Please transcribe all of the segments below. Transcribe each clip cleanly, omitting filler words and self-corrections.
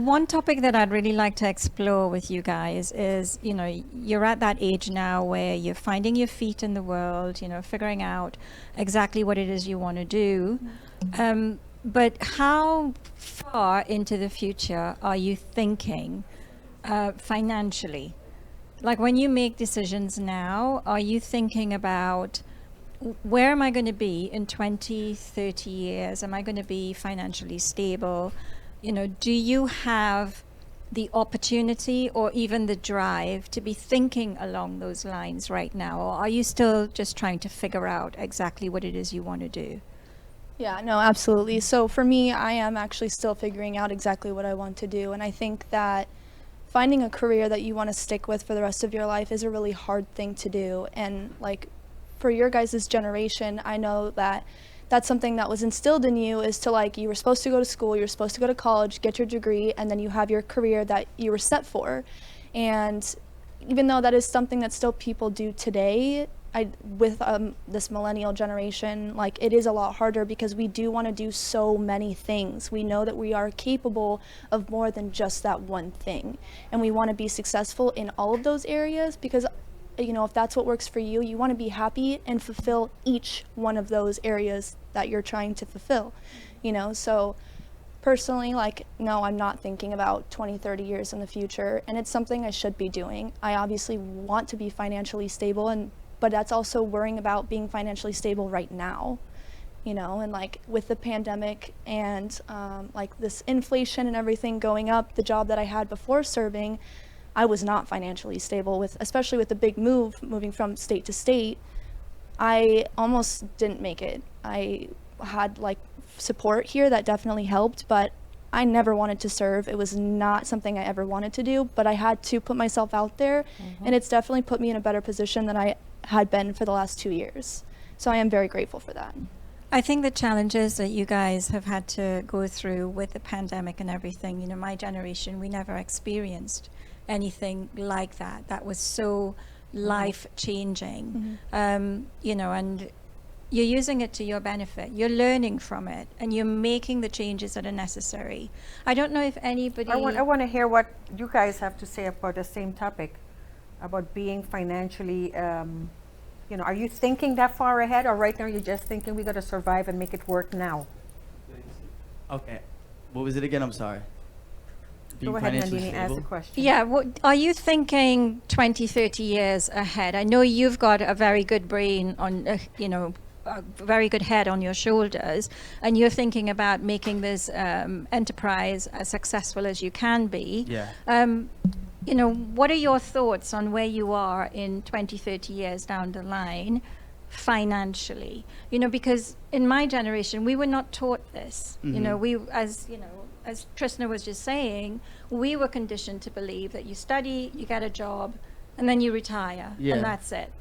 One topic that I'd really like to explore with you guys is, you're at that age now where you're finding your feet in the world, figuring out exactly what it is you want to do. But how far into the future are you thinking financially? Like when you make decisions now, are you thinking about where am I going to be in 20, 30 years? Am I going to be financially stable? Do you have the opportunity or even the drive to be thinking along those lines right now? Or are you still just trying to figure out exactly what it is you want to do? Yeah, no, absolutely. So for me, I am actually still figuring out exactly what I want to do. And I think that finding a career that you want to stick with for the rest of your life is a really hard thing to do. And like for your guys' generation, I know that that's something that was instilled in you, is to like, you were supposed to go to school, you were supposed to go to college, get your degree, and then you have your career that you were set for. And even though that is something that still people do today, with this millennial generation, like it is a lot harder because we do want to do so many things. We know that we are capable of more than just that one thing, and we want to be successful in all of those areas because if that's what works for you, you want to be happy and fulfill each one of those areas that you're trying to fulfill. So personally, like, no, I'm not thinking about 20, 30 years in the future, and it's something I should be doing. I obviously want to be financially stable, but that's also worrying about being financially stable right now, and like with the pandemic and like this inflation and everything going up, the job that I had before serving, I was not financially stable especially with the big moving from state to state. I almost didn't make it. I had like support here that definitely helped, but I never wanted to serve. It was not something I ever wanted to do, but I had to put myself out there, and it's definitely put me in a better position than I had been for the last 2 years. So I am very grateful for that. I think the challenges that you guys have had to go through with the pandemic and everything, my generation, we never experienced anything like that. That was so life-changing, and you're using it to your benefit. You're learning from it, and you're making the changes that are necessary. I don't know if anybody... I want to hear what you guys have to say about the same topic, about being financially, are you thinking that far ahead, or right now you're just thinking we got to survive and make it work now? Okay. What was it again? I'm sorry. Go ahead, Nandini, ask the question. Yeah, are you thinking 20, 30 years ahead? I know you've got a very good brain on, a very good head on your shoulders, and you're thinking about making this enterprise as successful as you can be. Yeah. What are your thoughts on where you are in 20, 30 years down the line financially? Because in my generation, we were not taught this. As Trishna was just saying, we were conditioned to believe that you study, you get a job, and then you retire, and that's it.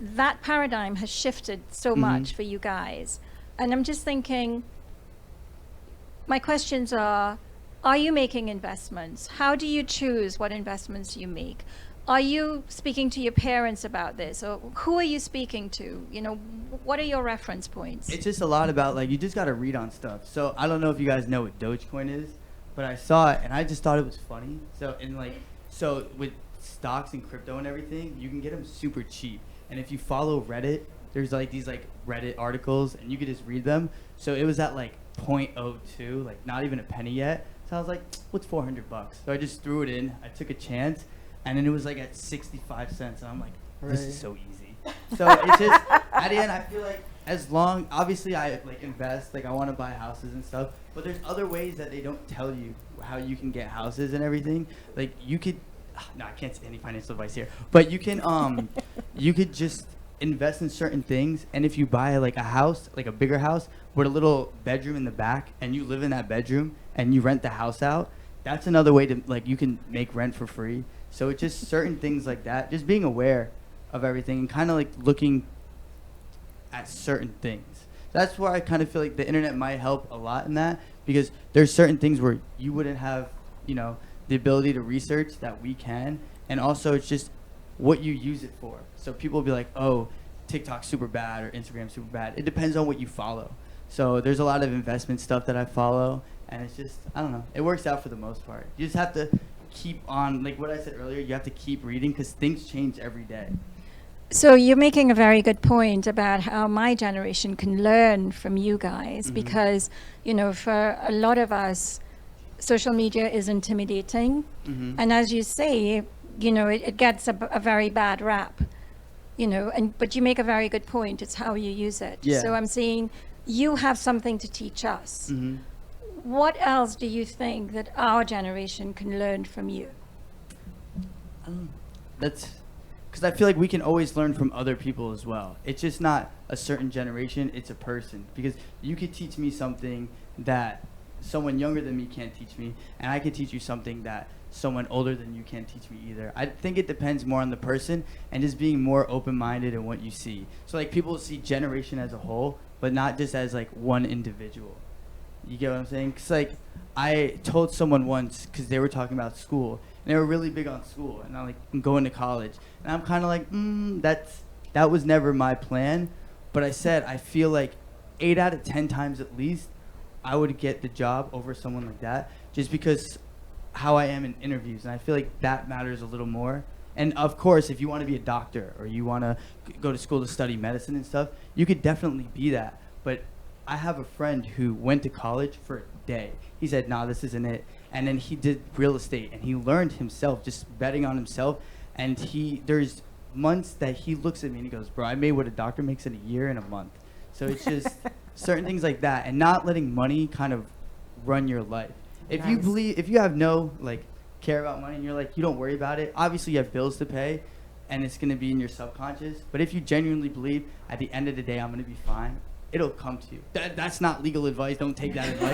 That paradigm has shifted so much for you guys. And I'm just thinking, my questions are you making investments? How do you choose what investments you make? Are you speaking to your parents about this? Or who are you speaking to? What are your reference points? It's just a lot about, like, you just got to read on stuff. So I don't know if you guys know what Dogecoin is, but I saw it and I just thought it was funny. So with stocks and crypto and everything, you can get them super cheap. And if you follow Reddit, there's like these like Reddit articles and you could just read them. So it was at like 0.02, like not even a penny yet. So I was like, what's $400? So I just threw it in. I took a chance. And then it was like at 65 cents. And I'm like, this is so easy. So it's just, at the end, I feel like obviously I like invest, like I want to buy houses and stuff. But there's other ways that they don't tell you how you can get houses and everything. Like you could, no, I can't say any financial advice here. But you can, you could just invest in certain things. And if you buy like a house, like a bigger house with a little bedroom in the back and you live in that bedroom and you rent the house out, that's another way to, like, you can make rent for free. So it's just certain things like that, just being aware of everything and kind of like looking at certain things. That's where I kind of feel like the internet might help a lot in that, because there's certain things where you wouldn't have, the ability to research that we can. And also it's just what you use it for. So people will be like, oh, TikTok's super bad or Instagram's super bad. It depends on what you follow. So there's a lot of investment stuff that I follow, and it's just, I don't know, it works out for the most part. You just have to keep on, like what I said earlier, you have to keep reading because things change every day. So you're making a very good point about how my generation can learn from you guys, because, you know, for a lot of us, social media is intimidating. And as you say, you know, it gets a very bad rap, you know, but you make a very good point. It's how you use it. Yeah. So I'm saying you have something to teach us. What else do you think that our generation can learn from you? That's because I feel like we can always learn from other people as well. It's just not a certain generation, it's a person. Because you could teach me something that someone younger than me can't teach me, and I could teach you something that someone older than you can't teach me either. I think it depends more on the person and just being more open-minded in what you see. So like people see generation as a whole, but not just as like one individual. You get what I'm saying? Because like I told someone once, because they were talking about school, and they were really big on school, and I'm going to college, and I'm kind of like, that was never my plan. But I said I feel like 8 out of 10 times at least I would get the job over someone like that, just because how I am in interviews, and I feel like that matters a little more. And of course, if you want to be a doctor or you want to go to school to study medicine and stuff, you could definitely be that. But I have a friend who went to college for a day. He said, nah, this isn't it. And then he did real estate, and he learned himself, just betting on himself. And there's months that he looks at me and he goes, bro, I made what a doctor makes in a year and a month. So it's just certain things like that, and not letting money kind of run your life. If you believe, if you have no like care about money and you're like, you don't worry about it, obviously you have bills to pay and it's going to be in your subconscious. But if you genuinely believe at the end of the day I'm going to be fine, it'll come to you. That's not legal advice, don't take that advice.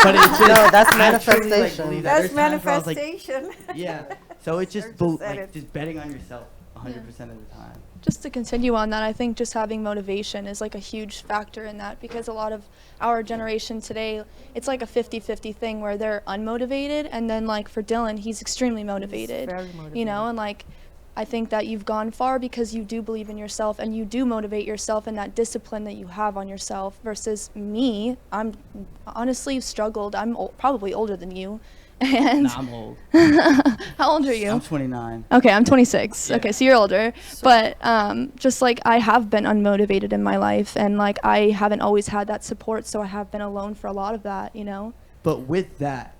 But it's just, No, that's I truly, manifestation. believe that. That's There's times where I was like, manifestation. yeah. So it's just Serge said it. just betting on yourself 100% of the time. Just to continue on that, I think just having motivation is like a huge factor in that, because a lot of our generation today, it's like a 50-50 thing where they're unmotivated, and then like for Dylan, he's extremely motivated. very motivated. You know, and like I think that you've gone far because you do believe in yourself and you do motivate yourself, and that discipline that you have on yourself, versus me. I'm honestly struggled. I'm probably older than you. And Nah, I'm old. how old are you? I'm 29. Okay, I'm 26. Yeah. Okay, so you're older. But just like I have been unmotivated in my life, and like I haven't always had that support, so I have been alone for a lot of that, you know? But with that,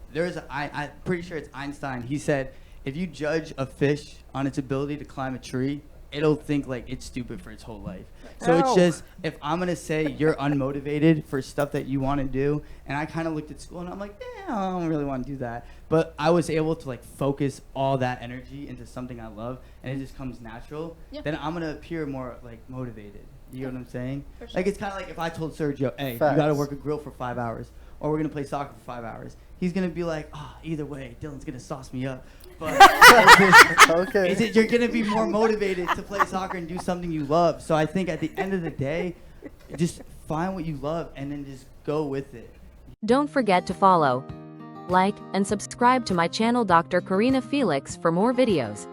I'm pretty sure it's Einstein. He said, if you judge a fish on its ability to climb a tree, it'll think like it's stupid for its whole life. So it's Oh. just, if I'm going to say you're unmotivated for stuff that you want to do, and I kind of looked at school and I'm like, I don't really want to do that. But I was able to like focus all that energy into something I love, and it just comes natural, Yeah. then I'm going to appear more like motivated. You know what I'm saying? For sure. Like it's kind of like if I told Sergio, hey, Facts. you got to work a grill for 5 hours, or we're going to play soccer for 5 hours. He's going to be like, either way, Dylan's going to sauce me up. But Okay. you're going to be more motivated to play soccer and do something you love. So I think at the end of the day, just find what you love and then just go with it. Don't forget to follow, like, and subscribe to my channel Dr. Karina Felix for more videos.